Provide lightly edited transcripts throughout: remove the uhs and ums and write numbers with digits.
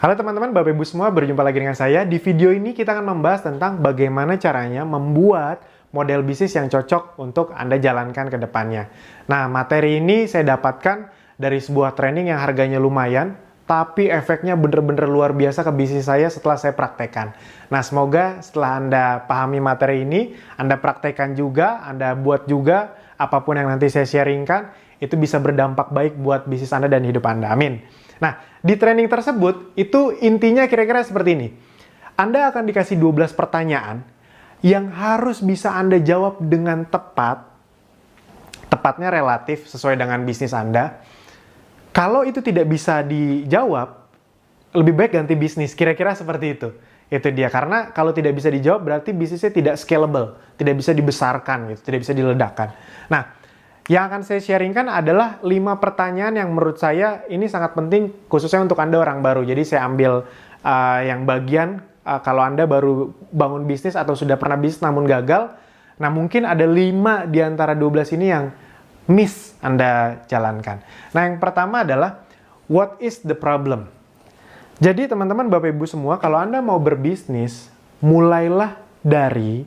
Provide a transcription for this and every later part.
Halo teman-teman, Bapak Ibu semua, berjumpa lagi dengan saya. Di video ini kita akan membahas tentang bagaimana caranya membuat model bisnis yang cocok untuk Anda jalankan ke depannya. Nah, materi ini saya dapatkan dari sebuah training yang harganya lumayan, tapi efeknya bener-bener luar biasa ke bisnis saya setelah saya praktekkan. Nah, semoga setelah Anda pahami materi ini, Anda praktekkan juga, Anda buat juga, apapun yang nanti saya sharingkan, itu bisa berdampak baik buat bisnis Anda dan hidup Anda. Amin. Nah, di training tersebut, itu intinya kira-kira seperti ini. Anda akan dikasih 12 pertanyaan yang harus bisa Anda jawab dengan tepat, tepatnya relatif sesuai dengan bisnis Anda. Kalau itu tidak bisa dijawab, lebih baik ganti bisnis, kira-kira seperti itu. Itu dia, karena kalau tidak bisa dijawab berarti bisnisnya tidak scalable, tidak bisa dibesarkan, gitu, tidak bisa diledakkan. Nah, yang akan saya sharingkan adalah 5 pertanyaan yang menurut saya ini sangat penting khususnya untuk Anda orang baru. Jadi saya ambil yang bagian kalau Anda baru bangun bisnis atau sudah pernah bisnis namun gagal. Nah, mungkin ada 5 di antara 12 ini yang miss Anda jalankan. Nah, yang pertama adalah what is the problem? Jadi teman-teman Bapak Ibu semua, kalau Anda mau berbisnis, mulailah dari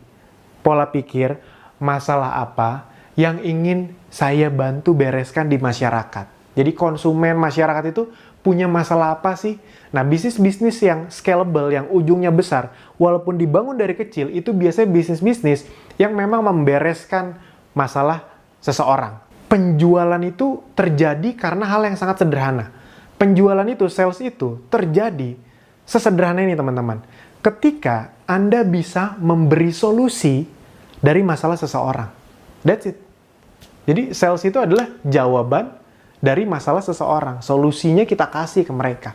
pola pikir masalah apa yang ingin saya bantu bereskan di masyarakat. Jadi konsumen masyarakat itu punya masalah apa sih? Nah, bisnis-bisnis yang scalable, yang ujungnya besar, walaupun dibangun dari kecil, itu biasanya bisnis-bisnis yang memang membereskan masalah seseorang. Penjualan itu terjadi karena hal yang sangat sederhana. Penjualan itu, sales itu, terjadi sesederhana ini teman-teman. Ketika Anda bisa memberi solusi dari masalah seseorang. That's it. Jadi sales itu adalah jawaban dari masalah seseorang. Solusinya kita kasih ke mereka.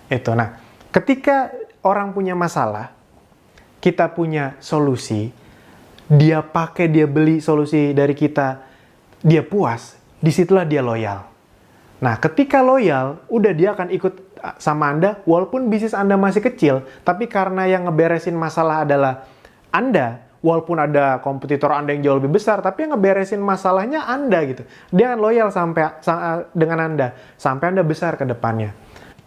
Itu. Nah, ketika orang punya masalah, kita punya solusi, dia pakai, dia beli solusi dari kita, dia puas, disitulah dia loyal. Nah, ketika loyal, udah dia akan ikut sama Anda, walaupun bisnis Anda masih kecil, tapi karena yang ngeberesin masalah adalah Anda, walaupun ada kompetitor Anda yang jauh lebih besar, tapi yang ngeberesin masalahnya Anda gitu. Dia akan loyal dengan Anda, sampai Anda besar ke depannya.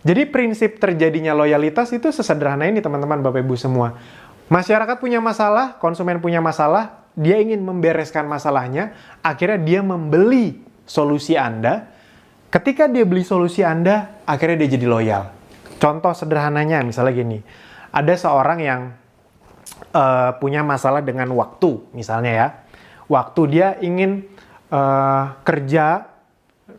Jadi prinsip terjadinya loyalitas itu sesederhana ini teman-teman Bapak Ibu semua. Masyarakat punya masalah, konsumen punya masalah, dia ingin membereskan masalahnya, akhirnya dia membeli solusi Anda. Ketika dia beli solusi Anda, akhirnya dia jadi loyal. Contoh sederhananya misalnya gini, ada seorang yang punya masalah dengan waktu, misalnya ya. Waktu dia ingin kerja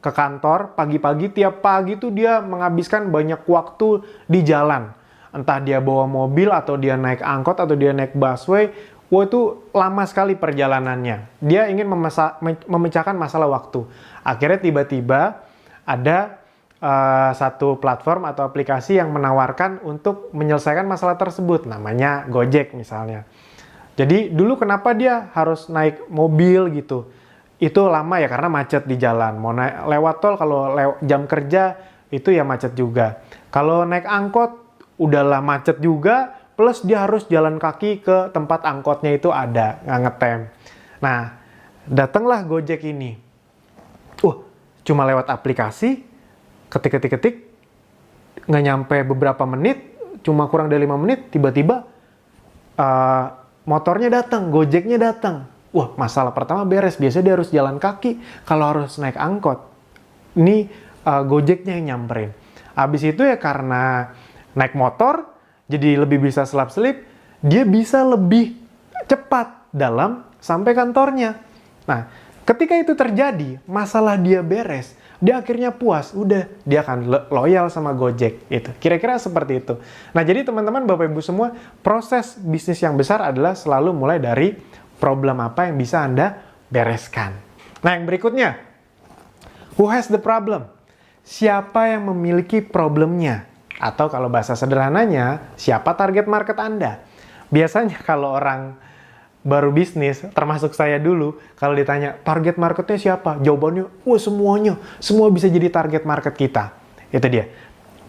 ke kantor pagi-pagi, tiap pagi tuh dia menghabiskan banyak waktu di jalan. Entah dia bawa mobil, atau dia naik angkot, atau dia naik busway. Wah, itu lama sekali perjalanannya. Dia ingin memecahkan masalah waktu. Akhirnya tiba-tiba ada satu platform atau aplikasi yang menawarkan untuk menyelesaikan masalah tersebut, namanya Gojek misalnya. Jadi dulu kenapa dia harus naik mobil gitu? Itu lama ya karena macet di jalan. Mau lewat tol kalau jam kerja itu ya macet juga. Kalau naik angkot udahlah macet juga, plus dia harus jalan kaki ke tempat angkotnya itu ada, nggak ngetem. Nah, datanglah Gojek ini. Cuma lewat aplikasi, ketik, nggak nyampe beberapa menit, cuma kurang dari 5 menit, tiba-tiba motornya datang, Gojeknya datang. Wah, masalah pertama beres. Biasanya dia harus jalan kaki kalau harus naik angkot. Ini Gojeknya yang nyamperin. Habis itu ya karena naik motor, jadi lebih bisa selap-selip, dia bisa lebih cepat dalam sampai kantornya. Nah, ketika itu terjadi, masalah dia beres, dia akhirnya puas, udah dia akan loyal sama Gojek gitu. Kira-kira seperti itu. Nah, jadi teman-teman Bapak Ibu semua, proses bisnis yang besar adalah selalu mulai dari problem apa yang bisa Anda bereskan. Nah, yang berikutnya, who has the problem? Siapa yang memiliki problemnya? Atau kalau bahasa sederhananya, siapa target market Anda? Biasanya kalau orang baru bisnis, termasuk saya dulu, kalau ditanya target marketnya siapa? Jawabannya, wah semuanya, semua bisa jadi target market kita. Itu dia.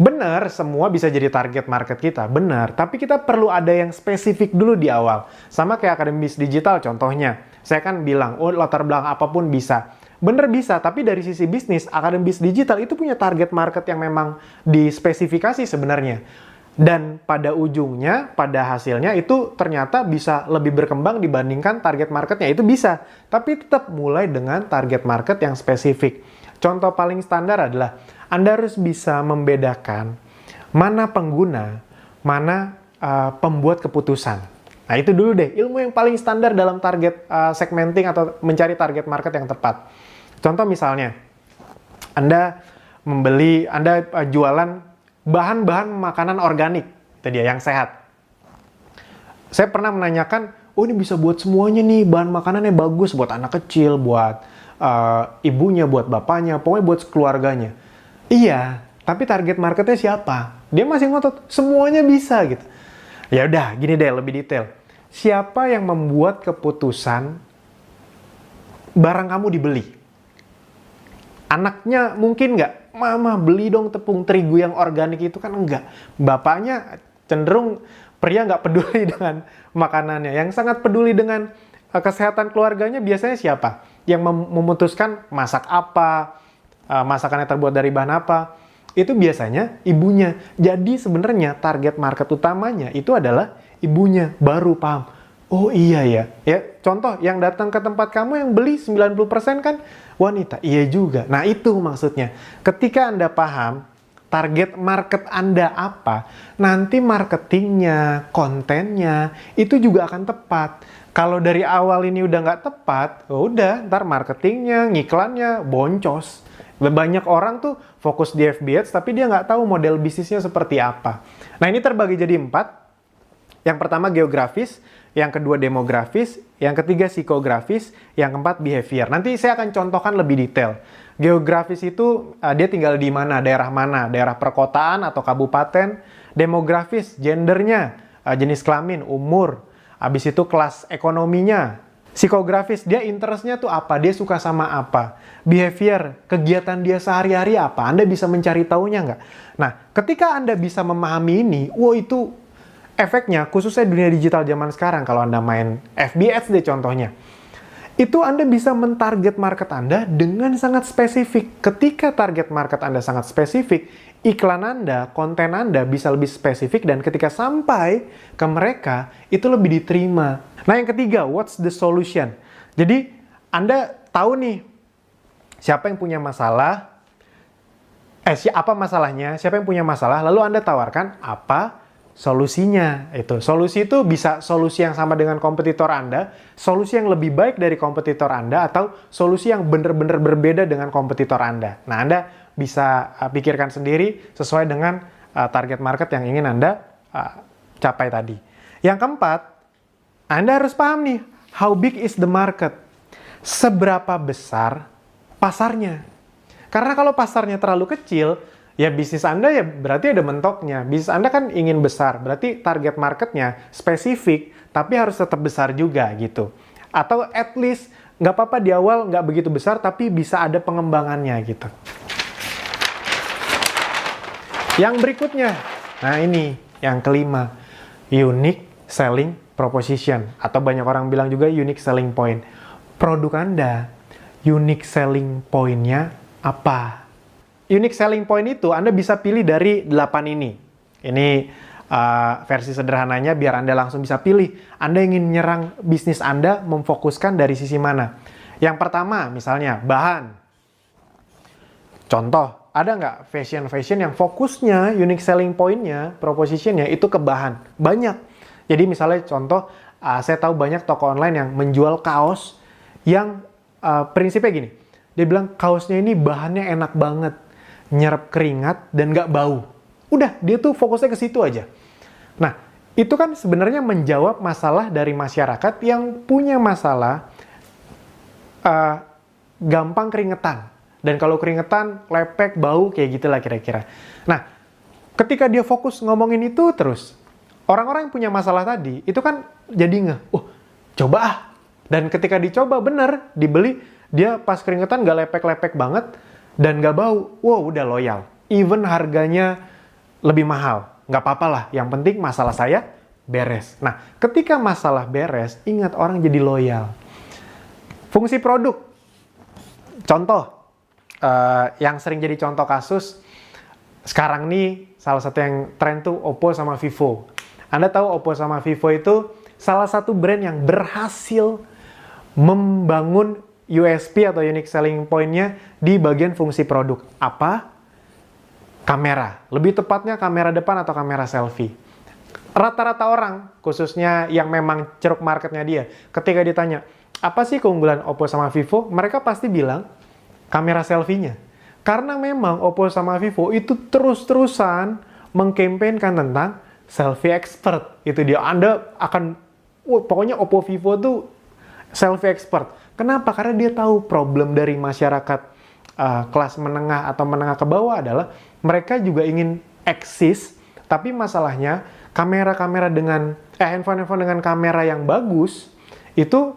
Benar, semua bisa jadi target market kita, benar. Tapi kita perlu ada yang spesifik dulu di awal. Sama kayak Akademi Bisnis Digital contohnya. Saya kan bilang, latar belakang apapun bisa. Bener bisa, tapi dari sisi bisnis, Akademi Bisnis Digital itu punya target market yang memang dispesifikasi sebenarnya. Dan pada ujungnya, pada hasilnya itu ternyata bisa lebih berkembang dibandingkan target marketnya. Itu bisa, tapi tetap mulai dengan target market yang spesifik. Contoh paling standar adalah Anda harus bisa membedakan mana pengguna, mana pembuat keputusan. Nah itu dulu deh, ilmu yang paling standar dalam target segmenting atau mencari target market yang tepat. Contoh misalnya, Anda jualan bahan-bahan makanan organik, itu dia yang sehat. Saya pernah menanyakan, oh ini bisa buat semuanya nih, bahan makanannya bagus buat anak kecil, buat ibunya, buat bapaknya, pokoknya buat keluarganya. Iya, tapi target marketnya siapa? Dia masih ngotot, semuanya bisa gitu. Ya udah, gini deh, lebih detail. Siapa yang membuat keputusan barang kamu dibeli? Anaknya mungkin nggak? Mama beli dong tepung terigu yang organik itu, kan enggak. Bapaknya cenderung pria nggak peduli dengan makanannya. Yang sangat peduli dengan kesehatan keluarganya biasanya siapa? Yang memutuskan masak apa, masakannya terbuat dari bahan apa, itu biasanya ibunya. Jadi sebenarnya target market utamanya itu adalah ibunya. Baru paham, oh iya ya. Contoh yang datang ke tempat kamu yang beli 90% kan wanita. Iya juga. Nah itu maksudnya. Ketika Anda paham target market Anda apa, nanti marketingnya, kontennya, itu juga akan tepat. Kalau dari awal ini udah nggak tepat, udah ntar marketingnya, ngiklannya boncos. Banyak orang tuh fokus di FB Ads, tapi dia nggak tahu model bisnisnya seperti apa. Nah ini terbagi jadi 4. Yang pertama geografis, yang kedua demografis, yang ketiga psikografis, yang keempat behavior. Nanti saya akan contohkan lebih detail. Geografis itu dia tinggal di mana, daerah perkotaan atau kabupaten. Demografis, gendernya, jenis kelamin, umur. Habis itu kelas ekonominya. Psikografis, dia interestnya tuh apa, dia suka sama apa. Behavior, kegiatan dia sehari-hari apa, Anda bisa mencari taunya nggak? Nah, ketika Anda bisa memahami ini, itu efeknya, khususnya dunia digital zaman sekarang, kalau Anda main FB Ads deh contohnya, itu Anda bisa mentarget market Anda dengan sangat spesifik. Ketika target market Anda sangat spesifik, iklan Anda, konten Anda bisa lebih spesifik, dan ketika sampai ke mereka, itu lebih diterima. Nah yang ketiga, what's the solution? Jadi Anda tahu nih, siapa yang punya masalah, apa masalahnya, siapa yang punya masalah, lalu Anda tawarkan apa solusinya. Solusi itu bisa solusi yang sama dengan kompetitor Anda, solusi yang lebih baik dari kompetitor Anda, atau solusi yang benar-benar berbeda dengan kompetitor Anda. Nah, Anda bisa pikirkan sendiri sesuai dengan target market yang ingin Anda capai tadi. Yang keempat, Anda harus paham nih, how big is the market? Seberapa besar pasarnya? Karena kalau pasarnya terlalu kecil, ya bisnis Anda ya berarti ada mentoknya. Bisnis Anda kan ingin besar, berarti target marketnya spesifik, tapi harus tetap besar juga gitu. Atau at least nggak apa-apa di awal nggak begitu besar, tapi bisa ada pengembangannya gitu. Yang berikutnya, nah ini yang kelima, unique selling proposition, atau banyak orang bilang juga unique selling point. Produk Anda, unique selling point-nya apa? Unique selling point itu Anda bisa pilih dari 8 ini. Ini versi sederhananya biar Anda langsung bisa pilih. Anda ingin menyerang bisnis Anda, memfokuskan dari sisi mana? Yang pertama, misalnya bahan. Contoh, ada nggak fashion yang fokusnya, unique selling point-nya, proposition-nya itu ke bahan? Banyak. Jadi misalnya contoh, saya tahu banyak toko online yang menjual kaos yang prinsipnya gini. Dia bilang kaosnya ini bahannya enak banget, nyerap keringat dan nggak bau. Udah, dia tuh fokusnya ke situ aja. Nah, itu kan sebenarnya menjawab masalah dari masyarakat yang punya masalah gampang keringetan. Dan kalau keringetan, lepek, bau, kayak gitulah kira-kira. Nah, ketika dia fokus ngomongin itu terus, orang-orang yang punya masalah tadi, itu kan jadi coba ah. Dan ketika dicoba bener, dibeli, dia pas keringetan nggak lepek-lepek banget, dan nggak bau, udah loyal. Even harganya lebih mahal, nggak apa-apa lah. Yang penting masalah saya beres. Nah, ketika masalah beres, ingat orang jadi loyal. Fungsi produk. Contoh, yang sering jadi contoh kasus, sekarang nih salah satu yang tren tuh Oppo sama Vivo. Anda tahu Oppo sama Vivo itu salah satu brand yang berhasil membangun USP atau unique selling point-nya di bagian fungsi produk. Apa? Kamera. Lebih tepatnya kamera depan atau kamera selfie. Rata-rata orang, khususnya yang memang ceruk marketnya dia, ketika ditanya, apa sih keunggulan Oppo sama Vivo? Mereka pasti bilang, kamera selfie-nya. Karena memang Oppo sama Vivo itu terus-terusan mengkampanyekan tentang selfie expert. Itu dia, Anda akan, pokoknya Oppo Vivo tuh selfie expert. Kenapa? Karena dia tahu problem dari masyarakat kelas menengah atau menengah ke bawah adalah mereka juga ingin eksis, tapi masalahnya kamera-kamera dengan handphone-handphone dengan kamera yang bagus itu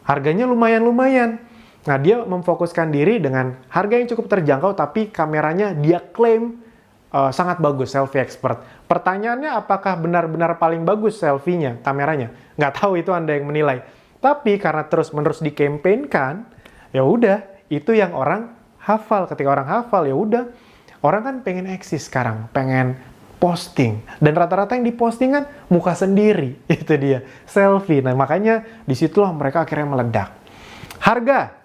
harganya lumayan-lumayan. Nah, dia memfokuskan diri dengan harga yang cukup terjangkau, tapi kameranya dia klaim sangat bagus, selfie expert. Pertanyaannya, apakah benar-benar paling bagus selfie-nya, kameranya? Nggak tahu, itu Anda yang menilai. Tapi karena terus-menerus dikampanyekan, ya udah, itu yang orang hafal. Ketika orang hafal, ya udah, orang kan pengen eksis sekarang, pengen posting. Dan rata-rata yang diposting kan muka sendiri, itu dia, selfie. Nah, makanya disitulah mereka akhirnya meledak. Harga,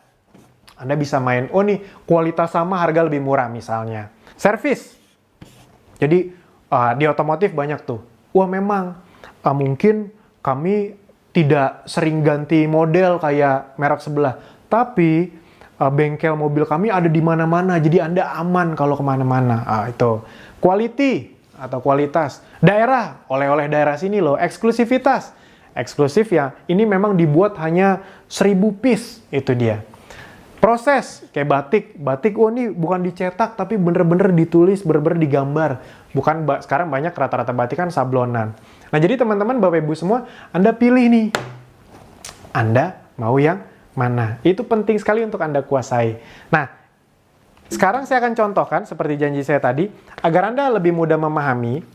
Anda bisa main, oh nih, kualitas sama, harga lebih murah misalnya. Servis, jadi di otomotif banyak tuh, wah memang mungkin kami tidak sering ganti model kayak merek sebelah, tapi bengkel mobil kami ada di mana-mana, jadi Anda aman kalau kemana-mana. Itu quality atau kualitas. Daerah, oleh-oleh daerah sini loh. Eksklusivitas, eksklusif ya, ini memang dibuat hanya 1000 piece, itu dia. Proses, kayak batik, oh ini bukan dicetak, tapi bener-bener ditulis, bener-bener digambar. Bukan, sekarang banyak rata-rata batik kan sablonan. Nah, jadi teman-teman, Bapak Ibu semua, Anda pilih nih. Anda mau yang mana? Itu penting sekali untuk Anda kuasai. Nah, sekarang saya akan contohkan, seperti janji saya tadi, agar Anda lebih mudah memahami,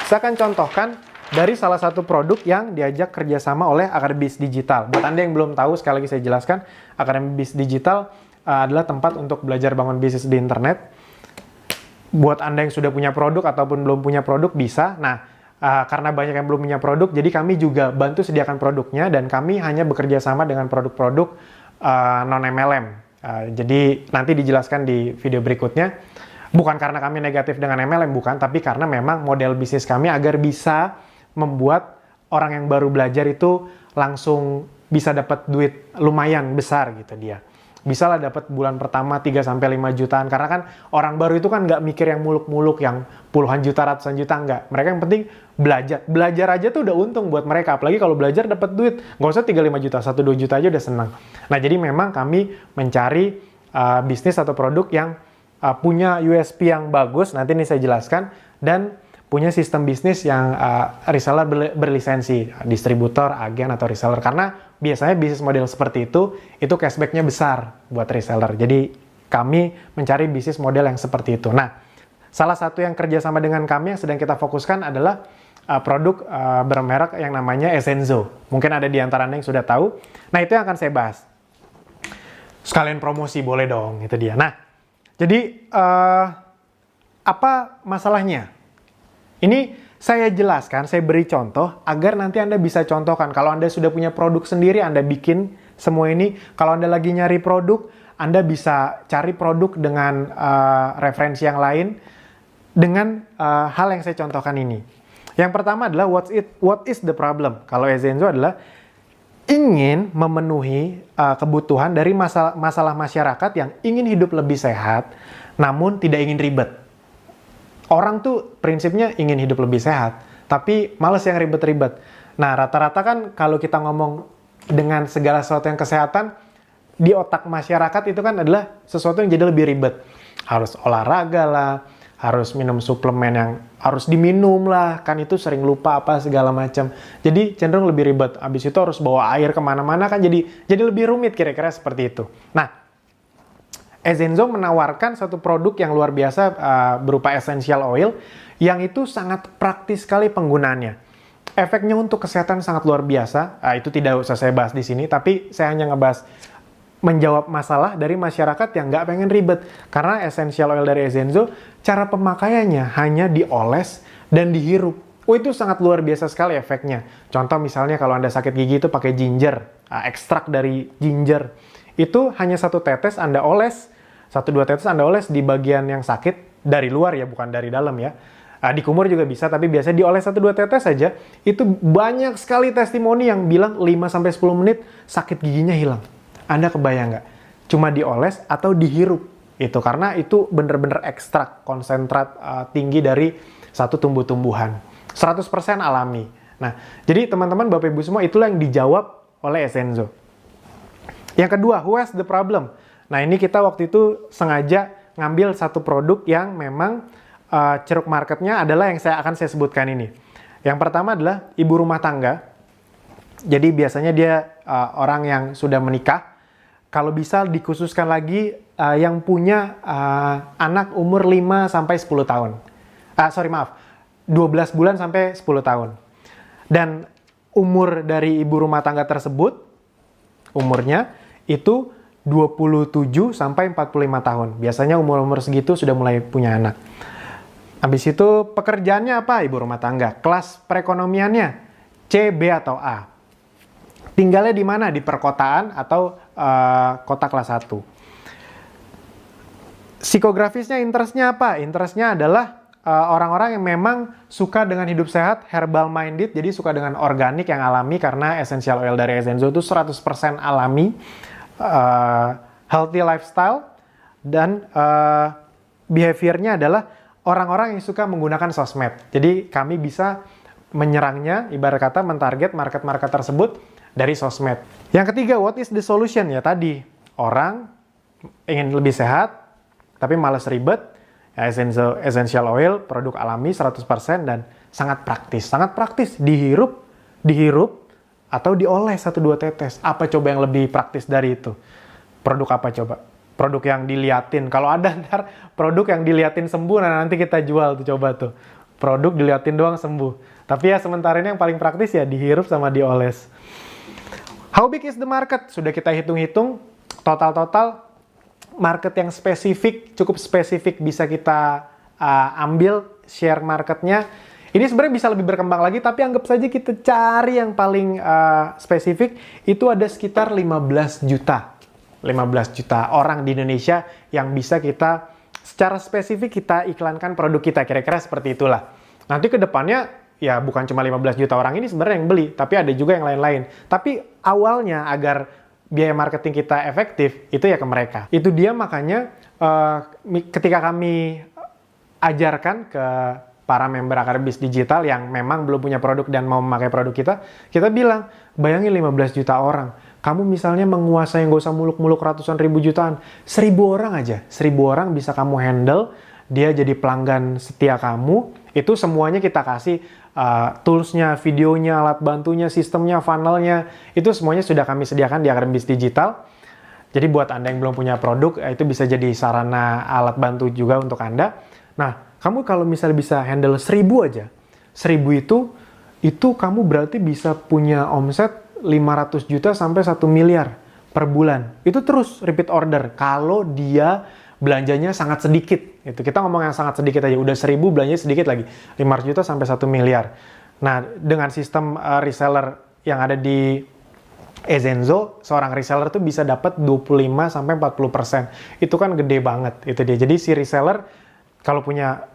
saya akan contohkan dari salah satu produk yang diajak kerjasama oleh Akademi Bisnis Digital. Buat Anda yang belum tahu, sekali lagi saya jelaskan, Akademi Bisnis Digital adalah tempat untuk belajar bangun bisnis di internet. Buat Anda yang sudah punya produk ataupun belum punya produk, bisa. Nah, karena banyak yang belum punya produk, jadi kami juga bantu sediakan produknya, dan kami hanya bekerja sama dengan produk-produk non-MLM. Jadi nanti dijelaskan di video berikutnya. Bukan karena kami negatif dengan MLM, bukan, tapi karena memang model bisnis kami agar bisa membuat orang yang baru belajar itu langsung bisa dapat duit lumayan besar gitu dia. Bisa lah dapat bulan pertama 3-5 jutaan, karena kan orang baru itu kan nggak mikir yang muluk-muluk, yang puluhan juta, ratusan juta, nggak. Mereka yang penting belajar. Belajar aja tuh udah untung buat mereka, apalagi kalau belajar dapat duit, nggak usah 3-5 juta, 1-2 juta aja udah senang. Nah, jadi memang kami mencari bisnis atau produk yang punya USP yang bagus, nanti ini saya jelaskan, dan punya sistem bisnis yang reseller berlisensi, distributor, agen, atau reseller. Karena biasanya bisnis model seperti itu cashback-nya besar buat reseller. Jadi kami mencari bisnis model yang seperti itu. Nah, salah satu yang kerjasama dengan kami yang sedang kita fokuskan adalah produk bermerek yang namanya Essenzo. Mungkin ada di antara Anda yang sudah tahu. Nah, itu yang akan saya bahas. Sekalian promosi, boleh dong, itu dia. Nah, jadi apa masalahnya? Ini saya jelaskan, saya beri contoh agar nanti Anda bisa contohkan. Kalau Anda sudah punya produk sendiri, Anda bikin semua ini. Kalau Anda lagi nyari produk, Anda bisa cari produk dengan referensi yang lain dengan hal yang saya contohkan ini. Yang pertama adalah what is the problem? Kalau Essenzo adalah ingin memenuhi kebutuhan dari masalah masyarakat yang ingin hidup lebih sehat, namun tidak ingin ribet. Orang tuh prinsipnya ingin hidup lebih sehat, tapi males yang ribet-ribet. Nah, rata-rata kan kalau kita ngomong dengan segala sesuatu yang kesehatan, di otak masyarakat itu kan adalah sesuatu yang jadi lebih ribet. Harus olahraga lah, harus minum suplemen yang harus diminum lah, kan itu sering lupa apa segala macam. Jadi cenderung lebih ribet. Habis itu harus bawa air kemana-mana kan jadi lebih rumit, kira-kira seperti itu. Nah, Essenzo menawarkan satu produk yang luar biasa berupa essential oil yang itu sangat praktis sekali penggunaannya. Efeknya untuk kesehatan sangat luar biasa. Itu tidak usah saya bahas di sini, tapi saya hanya ngebahas menjawab masalah dari masyarakat yang nggak pengen ribet. Karena essential oil dari Essenzo, cara pemakaiannya hanya dioles dan dihirup. Oh, itu sangat luar biasa sekali efeknya. Contoh misalnya kalau Anda sakit gigi itu pakai ginger, ekstrak dari ginger. Itu hanya 1 tetes Anda oles, 1-2 tetes Anda oles di bagian yang sakit, dari luar ya, bukan dari dalam ya. Di kumur juga bisa, tapi biasanya dioles 1-2 tetes saja. Itu banyak sekali testimoni yang bilang 5-10 menit sakit giginya hilang. Anda kebayang nggak? Cuma dioles atau dihirup. Itu karena itu bener-bener ekstrak, konsentrat tinggi dari satu tumbuh-tumbuhan. 100% alami. Nah, jadi teman-teman, Bapak Ibu semua, itulah yang dijawab oleh Essenzo. Yang kedua, who has the problem? Nah, ini kita waktu itu sengaja ngambil satu produk yang memang ceruk marketnya adalah yang saya sebutkan ini. Yang pertama adalah ibu rumah tangga. Jadi biasanya dia orang yang sudah menikah. Kalau bisa dikhususkan lagi yang punya anak umur 5-10 tahun. 12 bulan sampai 10 tahun. Dan umur dari ibu rumah tangga tersebut, umurnya itu 27 sampai 45 tahun. Biasanya umur-umur segitu sudah mulai punya anak. Habis itu pekerjaannya apa ibu rumah tangga? Kelas perekonomiannya C, B, atau A. Tinggalnya di mana? Di perkotaan atau kota kelas 1. Psikografisnya, interestnya apa? Interestnya adalah orang-orang yang memang suka dengan hidup sehat, herbal minded, jadi suka dengan organik yang alami, karena essential oil dari Essenzo itu 100% alami, healthy lifestyle, dan behaviornya adalah orang-orang yang suka menggunakan sosmed. Jadi kami bisa menyerangnya, ibarat kata mentarget market-market tersebut dari sosmed. Yang ketiga, what is the solution? Ya tadi, orang ingin lebih sehat, tapi malas ribet. Essential oil, produk alami 100% dan sangat praktis. Sangat praktis, dihirup, atau dioles 1-2 tetes. Apa coba yang lebih praktis dari itu? Produk apa coba? Produk yang diliatin. Kalau ada ntar produk yang diliatin sembuh, nah nanti kita jual tuh, coba tuh. Produk diliatin doang sembuh. Tapi ya sementara ini yang paling praktis ya dihirup sama dioles. How big is the market? Sudah kita hitung-hitung, total market yang spesifik, cukup spesifik bisa kita ambil share marketnya. Ini sebenarnya bisa lebih berkembang lagi, tapi anggap saja kita cari yang paling spesifik, itu ada sekitar 15 juta. 15 juta orang di Indonesia yang bisa kita, secara spesifik kita iklankan produk kita, kira-kira seperti itulah. Nanti ke depannya, ya bukan cuma 15 juta orang ini sebenarnya yang beli, tapi ada juga yang lain-lain. Tapi awalnya agar biaya marketing kita efektif, itu ya ke mereka. Itu dia makanya ketika kami ajarkan ke para member Akademisi Digital yang memang belum punya produk dan mau memakai produk kita bilang, bayangin 15 juta orang. Kamu misalnya menguasai, nggak usah muluk-muluk ratusan ribu jutaan, 1000 orang aja. 1000 orang bisa kamu handle, dia jadi pelanggan setia kamu, itu semuanya kita kasih. Toolsnya, videonya, alat bantunya, sistemnya, funnelnya, itu semuanya sudah kami sediakan di Akademisi Digital. Jadi buat Anda yang belum punya produk, itu bisa jadi sarana alat bantu juga untuk Anda. Nah, kamu kalau misalnya bisa handle 1000 aja, 1000 itu kamu berarti bisa punya omset 500 juta sampai 1 miliar per bulan. Itu terus repeat order, kalau dia belanjanya sangat sedikit. Itu kita ngomong yang sangat sedikit aja, udah 1000 belanjanya sedikit lagi, 500 juta sampai 1 miliar. Nah, dengan sistem reseller yang ada di Essenzo, seorang reseller tuh bisa dapat 25 sampai 40%. Itu kan gede banget itu dia. Jadi si reseller kalau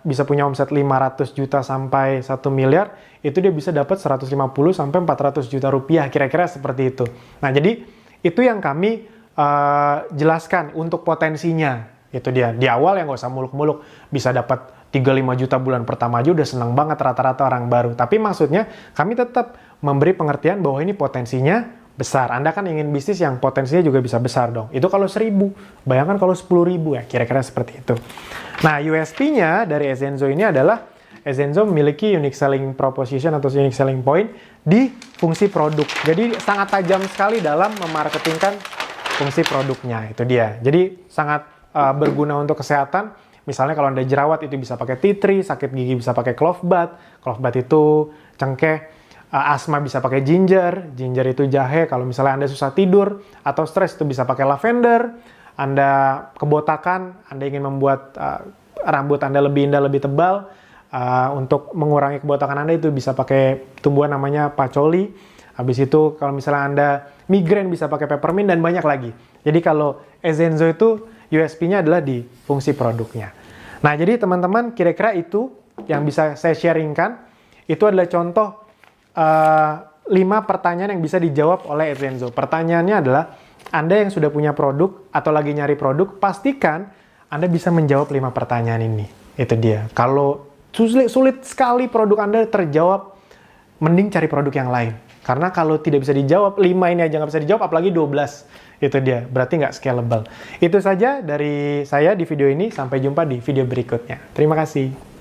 bisa punya omset 500 juta sampai 1 miliar, itu dia bisa dapat 150 sampai 400 juta rupiah, kira-kira seperti itu. Nah, jadi itu yang kami jelaskan untuk potensinya. Itu dia, di awal ya nggak usah muluk-muluk, bisa dapat 35 juta bulan pertama aja udah seneng banget rata-rata orang baru. Tapi maksudnya kami tetap memberi pengertian bahwa ini potensinya besar. Anda kan ingin bisnis yang potensinya juga bisa besar dong. Itu kalau 1000, bayangkan kalau 10.000 ya, kira-kira seperti itu. Nah, USP-nya dari Essenzo ini adalah Essenzo memiliki unique selling proposition atau unique selling point di fungsi produk. Jadi sangat tajam sekali dalam memarketingkan fungsi produknya, itu dia. Jadi sangat berguna untuk kesehatan. Misalnya kalau Anda jerawat itu bisa pakai tea tree, sakit gigi bisa pakai clove bath. Clove bath itu cengkeh. asma bisa pakai ginger, ginger itu jahe. Kalau misalnya Anda susah tidur atau stres itu bisa pakai lavender. Anda kebotakan, Anda ingin membuat rambut Anda lebih indah, lebih tebal, untuk mengurangi kebotakan Anda itu bisa pakai tumbuhan namanya patchouli. Habis itu kalau misalnya Anda migrain bisa pakai peppermint dan banyak lagi. Jadi kalau Ezenzo itu USP-nya adalah di fungsi produknya. Nah, jadi teman-teman kira-kira itu yang bisa saya sharingkan. Itu adalah contoh 5 pertanyaan yang bisa dijawab oleh Ezenzo. Pertanyaannya adalah, Anda yang sudah punya produk atau lagi nyari produk, pastikan Anda bisa menjawab 5 pertanyaan ini. Itu dia. Kalau sulit sekali produk Anda terjawab, mending cari produk yang lain. Karena kalau tidak bisa dijawab, 5 ini aja nggak bisa dijawab, apalagi 12. Itu dia, berarti nggak scalable. Itu saja dari saya di video ini, sampai jumpa di video berikutnya. Terima kasih.